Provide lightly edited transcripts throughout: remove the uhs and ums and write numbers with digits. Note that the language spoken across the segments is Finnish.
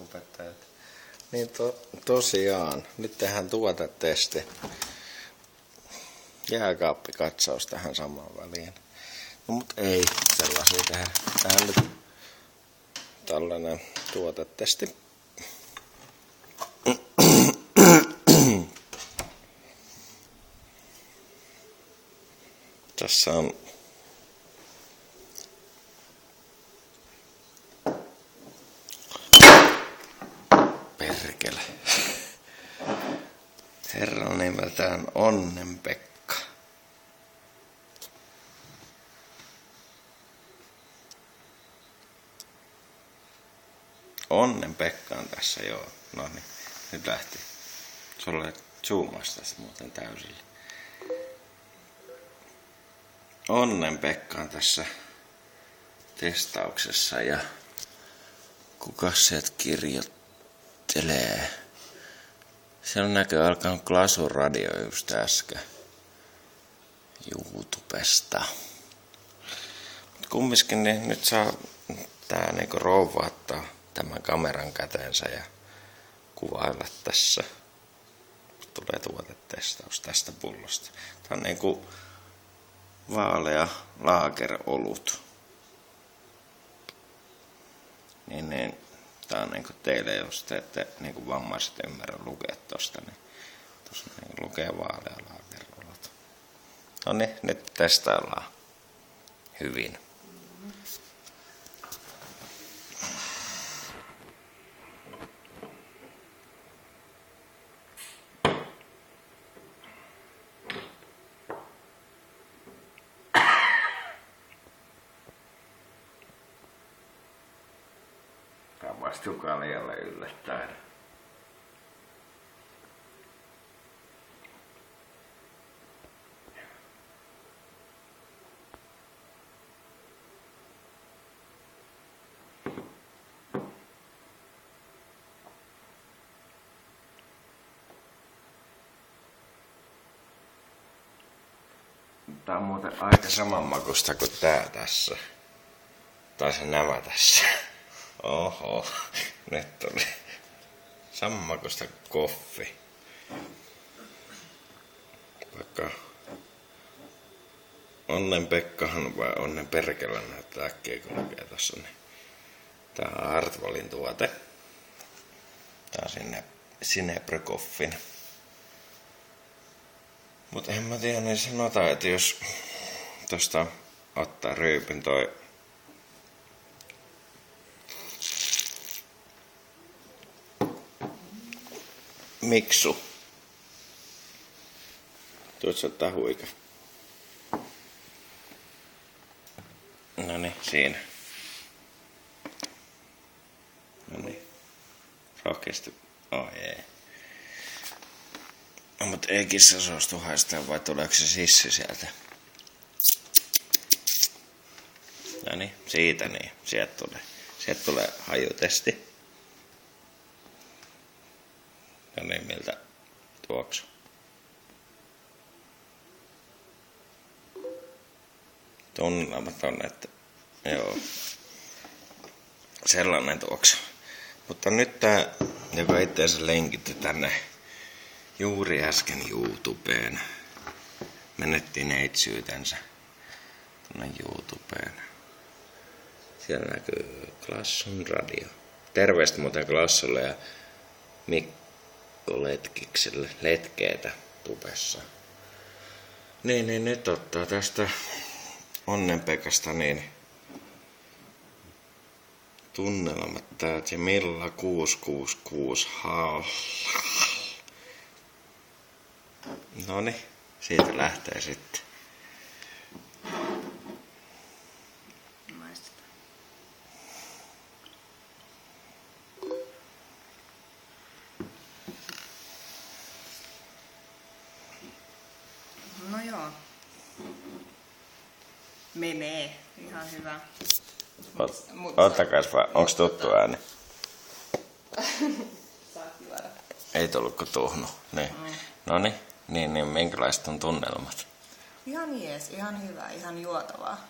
opettajat. Niin tosiaan, nyt tehdään tuotetesti. Jääkaappikatsaus tähän samaan väliin. No mut ei sellaisia tehdä. Tää on nyt tällainen tuotetesti. Tässä on perkele. Herran nimeltään Onnenpekka. Onnenpekka on tässä, joo. No niin, nyt lähti. Sulle zoomasi tästä muuten täysillä. Onnenpekka on tässä testauksessa ja kukas sieltä kirjoittelee? Siellä on näköjään alkanut Glasun radio just äsken YouTubesta. Mut kumminkin niin nyt saa tää niinku rouva ottaa tämän kameran käteensä ja kuvailla tässä. Tulee tuotetestaus tästä pullosta. Tää on niinku vaalea laagerolut. Niin tää on niinku teille, jos te ette niinku vammaiset ymmärrä lukea tosta, niin tossa niinku lukee vaalea laagerolut. No niin, nyt testaillaan hyvin. Vasta Kaljalle yllättäen. Tää on muuten aika samanmakuista kuin tää tässä. Tai se nämä tässä. Oho, nyt tuli samanmakuista koffi. Vaikka Onnenpekkahan vai Onnen perkele näyttää äkkiä kun lukee tossa. Niin. Tää on Artwallin tuote. Tää on Sinebre-koffin. Mut en mä tiedä, niin sanotaan, että jos tosta ottaa ryypyn toi Miksu. Tuossa ottaa huika. Noniin, siinä. Noniin. Rohkeasti. Ei. No, mut ei kissa suostu haistaa, vai tuleeko se sissi sieltä? Noniin, siitä niin. Sieltä tulee hajutesti. No niin, miltä tuoksu? Tunnelmat on, että joo, sellainen tuoksu. Mutta nyt tää, joka itseensä lenkitti tänne juuri äsken YouTubeen, menetti neitsyytensä tänne YouTubeen. Siellä näkyy Glasun radio. Terveistä muuten Glasulle ja Letkikselle letkeetä tubessa. Niin nyt ottaa tästä Onnenpekasta niin tunnelmat täältä ja Milla 666 Noniin, siitä lähtee sitten. No joo. Menee. Ihan hyvä. Ottakas vaan. Onks tuttu ääni? Saat juoda. Ei tullutko tuhnu. Niin. Noniin. Niin, minkälaiset on tunnelmat? Ihan jees, ihan hyvä, ihan juotavaa.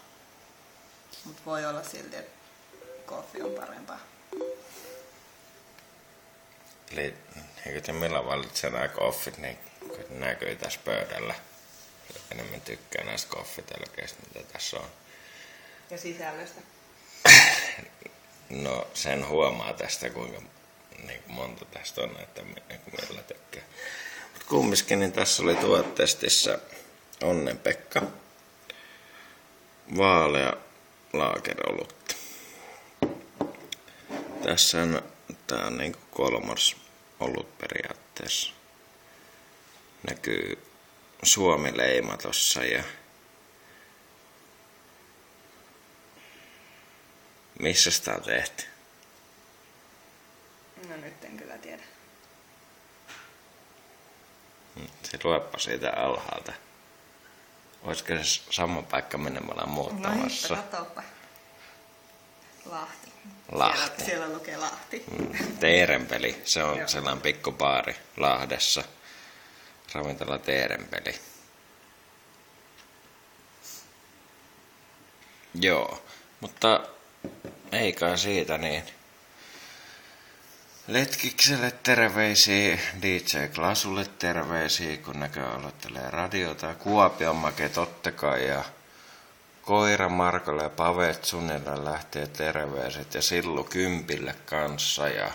Mut voi olla silti, että koffi on parempaa. Eli eikö te millä valitse nämä koffit, niin näkyy tässä pöydällä. Enemmän tykkää näistä koffitelkeistä, mitä tässä on. Ja sisällöstä. No sen huomaa tästä, kuinka niin kuin monta tästä on, että niin kuin millä tykkää. Mut kumminkin niin tässä oli tuotestissä Onnen-Pekka. Vaalea laagerolutta. Tässä on, tää on niinku kolmas olut periaatteessa. Näkyy Suomi-leima tossa ja missä sitä on tehty? No nyt en kyllä tiedä. Se luepa siitä alhaalta. Olisiko se sama paikka mennä me ollaan muuttamassa? No katsopa. Lahti. Lahti. Siellä lukee Lahti. Teerenpeli. Se on Joo. sellainen pikkubaari Lahdessa. Ravintola Teerenpeli. Joo, mutta ei kai siitä niin. Letkikselle terveisiä, DJ Klasulle terveisiä, kun näköjään aloittelee radiota. Kuopion Make totta kai ja Koira Markolle ja Pavetsunille lähtee terveiset ja Sillu Kympille kanssa ja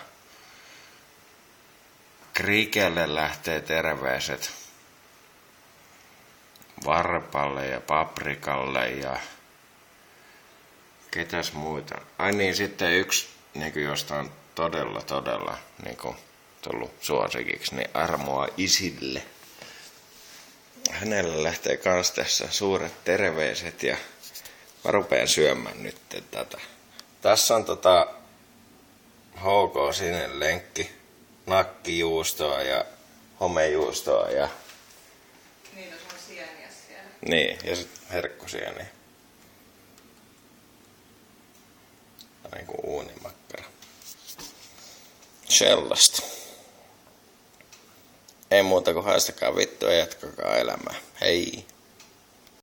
Krikelle lähtee terveiset. Varpalle ja Paprikalle ja ketäs muita. Ai niin, sitten yksi, niin josta on todella niin tullut suosikiksi, niin armoa isille. Hänellä lähtee kans tässä suuret terveiset ja mä rupean syömään nyt tätä. Tässä on HK Sinen lenkki, nakkijuustoa ja homejuustoa ja Niin, on sieniä siellä. niin, ja sitten herkkusieniä. Niin kuin uunimakkara. Sellaista. Ei muuta kuin haistakaa vittua ja jatkakaa elämää. Hei!